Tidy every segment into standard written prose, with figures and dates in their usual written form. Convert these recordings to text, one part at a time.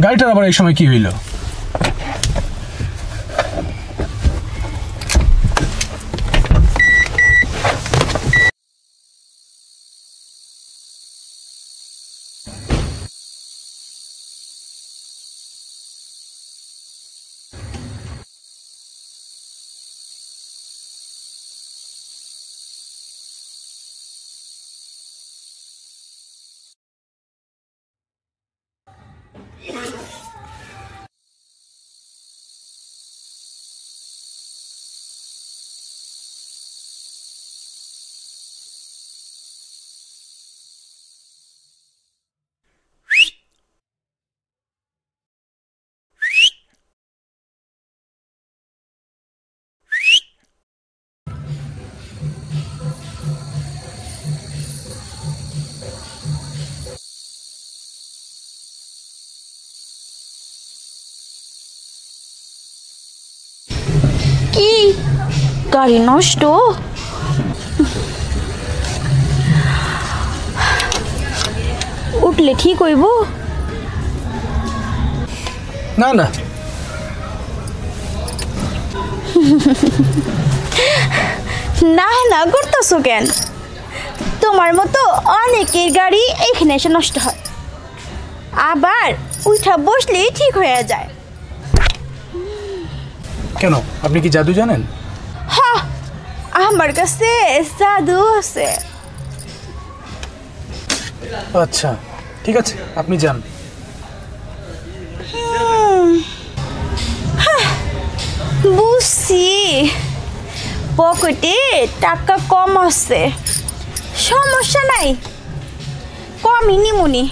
গাড়িটার আবার এই সময় কি হইল? কি গাড়ি নষ্ট? উঠলে ঠিক হইব? না না, না না করতেছো কেন? তোমার মতো অনেকের গাড়ি এখানে এসে নষ্ট হয়, আবার উঠা বসলেই ঠিক হয়ে যায়। কেন, আপনি কি জাদু জানেন? হ্যাঁ, আমার কাছে জাদু আছে। আচ্ছা ঠিক আছে, আপনি যান। বুঝছি, পকেটে টাকা কম আছে, সমস্যা নাই, কমই নিমুনি।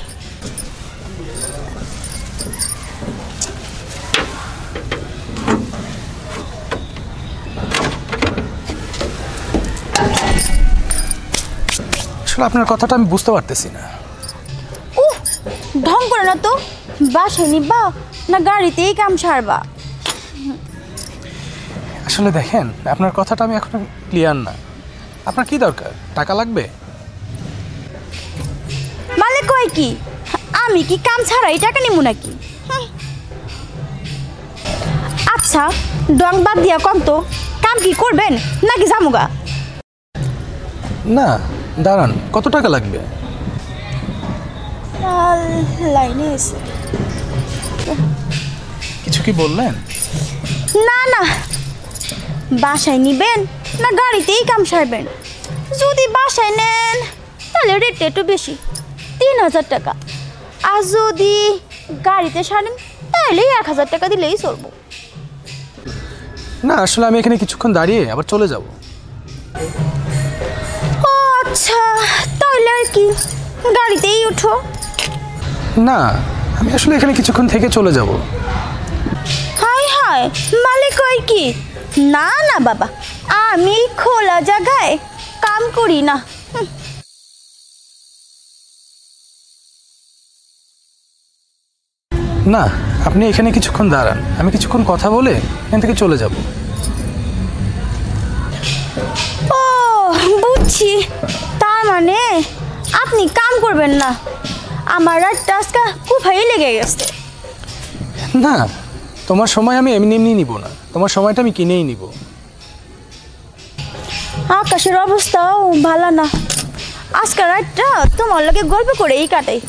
আসলে আপনার কথাটা আমি বুঝতে পারতেছি না। ঢং করে না তো, বাসায় নিবা না গাড়িতেই কাম সারবা? আসলে দেখেন, আপনার কথাটা আমি এখন ক্লিয়ার না। আপনার কি দরকার? টাকা লাগবে? মানে কয় কি, আমি কি কাম ছাড়াই টাকা নিব নাকি? আচ্ছা ডং বাদ দিয়া কম তো, কাম কি করবেন নাকি জামুগা? না দাঁড়ান, কত টাকা লাগবে? লাইনে এসে কিছু কি বললেন? না না, বাসায় নিবেন না গাড়িতেই কাম সারবেন? যদি বাসায় নেন তাহলে রেটটা একটু বেশি, 3000 টাকা। আর যদি গাড়িতে সারেন তাহলে 1000 টাকা দিলেই চলবো। না আসলে আমি এখানে কিছুক্ষণ দাঁড়িয়ে আবার চলে যাব। ও আচ্ছা, তাহলে আর কি, গাড়িতেই উঠো। না, আমি আসলে এখানে কিছুক্ষণ থেকে চলে যাব। হাই হাই, মালিক কই কি? না না বাবা, আমি খোলা জায়গায় কাম করি না। না, আপনি এখানে কিছুক্ষণ দাঁড়ান, আমি কিছুক্ষণ কথা বলে এখান থেকে চলে যাব। ও বুঝছি, তার মানে আপনি কাম করবেন না। আমার আর টাস্কা কুফাই লেগে গেছে। না, তোমার সময় আমি এমনি এমনি নিব না, তোমার সময়টা আমি কিনেই নিব। আকাশের অবস্থাও ভালো না, আজকাল রাতটা তোমার লগে গল্প করেই কাটাই।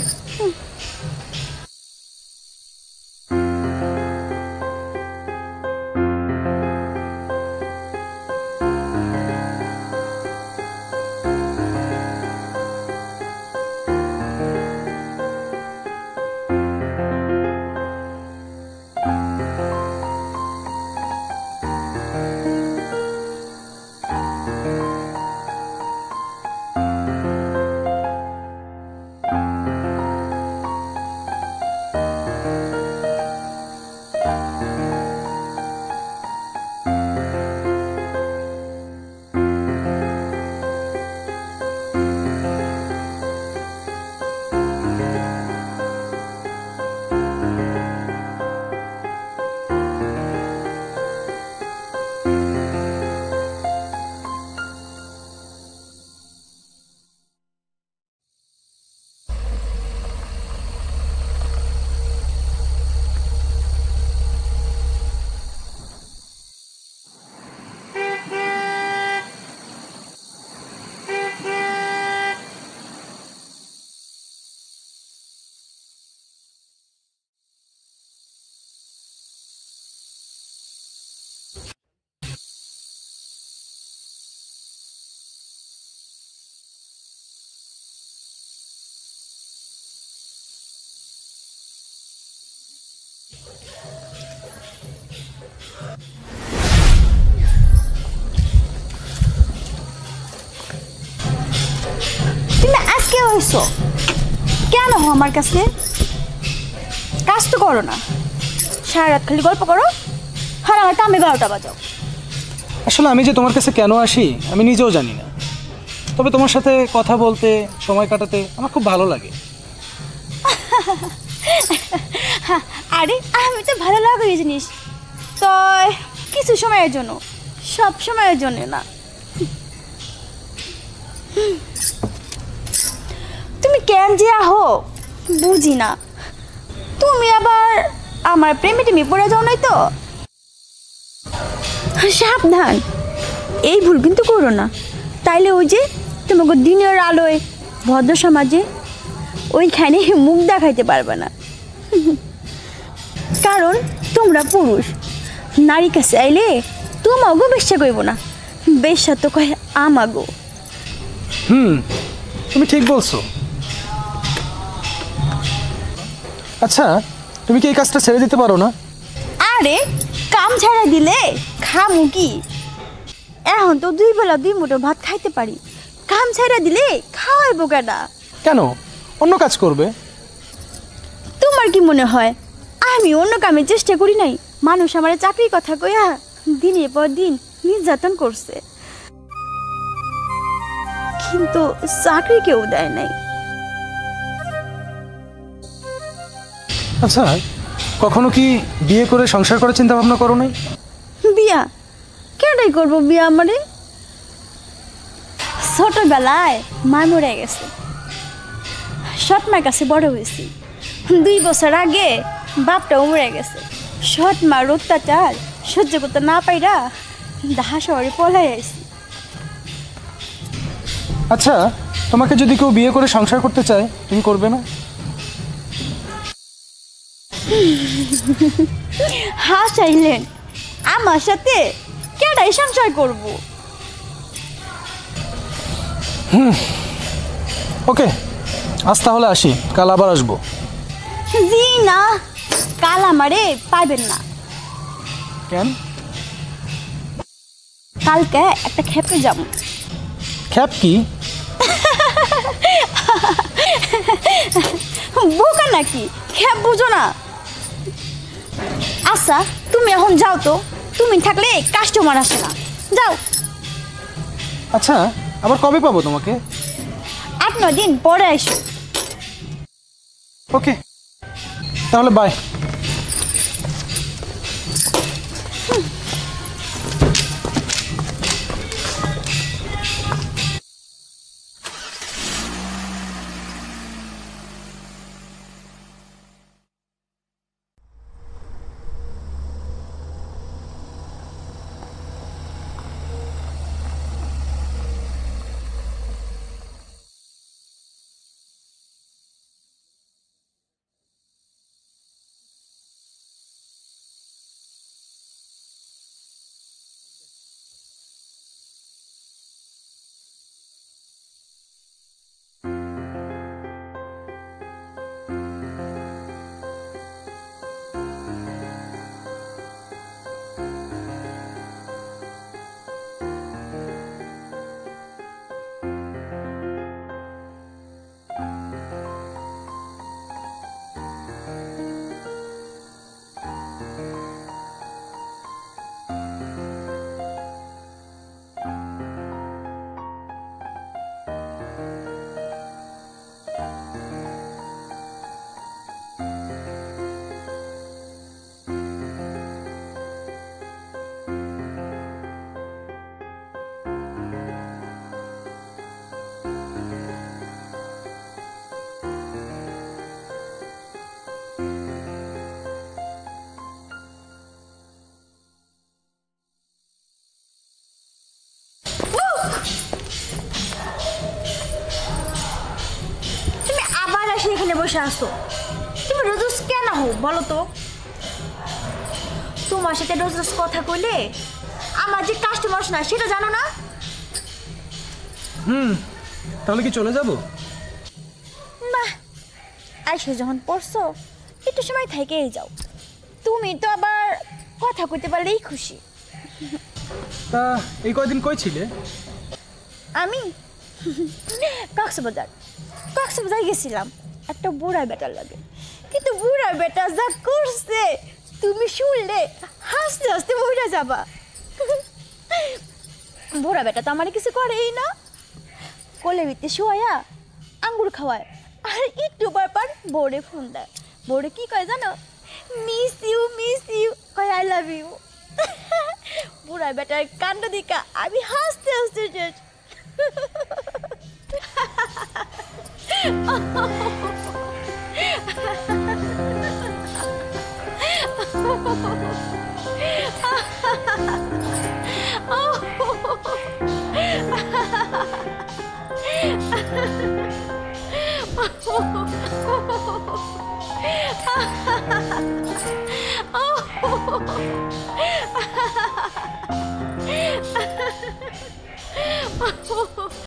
হয়েছো? কেন হো আমার কাছে? কাজ তো করো না, সারা রাত খালি গল্প করো, আর আমার কামে 12টা বাজাও। আসলে আমি যে তোমার কাছে কেন আসি আমি নিজেও জানি না, তবে তোমার সাথে কথা বলতে, সময় কাটাতে আমার খুব ভালো লাগে। আরে আমি তো ভালো লাগে জিনিস তো, কিছু সময়ের জন্য, সব সময়ের জন্য না। তুমি কেন যে আহো বুঝি না। তুমি আবার আমার প্রেমে টেমে পড়ে যাও নাই তো? সাবধান, এই ভুল কিন্তু করো না, তাইলে ওই যে তোমাকে দিনের আলোয় ভদ্র সমাজে ওইখানে মুখ দেখাইতে পারবে না। কারণ তোমরা পুরুষ, নারী কাছে আইলে তোমাগো বেশ্যা কইব না, বেশ্যা তো কয় আমাগো। তুমি ঠিক বলছো। আচ্ছা, তুমি কি এই কাজটা ছেড়ে দিতে পারো না? আরে কাম ছাড়া দিলে খামু কি? এখন তো 2 বেলা 2 মুঠো ভাত খাইতে পারি, কাম ছাড়া দিলে খাওয়াইবো কেডা? কেন, অন্য কাজ করবে। তোমার কি মনে হয় আমি অন্য কামের চেষ্টা করি নাই? মানুষ আমার চাকরির কথা কইয়া দিনের পর দিন নির্যাতন করছে, কিন্তু চাকরি কেউ দেয় নাই। আচ্ছা, কখনো কি বিয়ে করে সংসার করার চিন্তা ভাবনা করো নাই? বিয়া কেডাই করবো বিয়া? আমারে ছোটবেলায় মা মরে গেছে, সৎ মার কাছে বড় হয়েছি। 2 বছর আগে বাপটাও মরে গেছে। সৎ মার অত্যাচার সহ্য করতে না পাইরা ঢাকা শহরে পলাই আইছি। আচ্ছা, তোমাকে যদি কেউ বিয়ে করে সংসার করতে চায় তুমি করবে না? হাসাইলেন, আমার সাথে কেডাই সংসার করবো? ওকে, আজ তাহলে আসি, কাল আবার আসবো। জি না, কাল আমারে পাইবেন না। কেন? কালকে একটা খেপে যাব। খ্যাপ কি? বোকা নাকি, খেপ বুঝো না? আচ্ছা তুমি এখন যাও তো, তুমি থাকলে কাস্টমার আসে না, যাও। আচ্ছা, আবার কবে পাবো তোমাকে? 8-9 দিন পরে আসো। ওকে, তাহলে বাই। এখানে বসে আসো, তুমি রোজ রোজ কেন হো বলো তো? তোমার সাথে রোজ রোজ কথা কইলে আমার যে কাস্টমার না সেটা জানো না? তাহলে কি চলে যাব? না, আইসো যখন পড়ছো একটু সময় থেকেই যাও। তুমি তো আবার কথা কইতে পারলেই খুশি। তা এই কয়দিন কই ছিলে? আমি কক্সবাজার। কক্সবাজার গেছিলাম একটা বুড়া বেটার লাগে, কিন্তু বুড়া বেটা যা করছে তুমি শুনলে হাসতে হাসতে মরে যাবা। বুড়া বেটা তো আমার কিছু করেই না, কোলে ভিত্তি শোয়া আঙ্গুর খাওয়ায়, আর একটু পর বোর্ডে ফোন দেয়। বোর্ডে কি কয় জানো? মিস ইউ কয় আই লাভ ইউ। বুড়া বেটার কাণ্ড দিকা আমি হাসতে হাসতে শেষ। Oh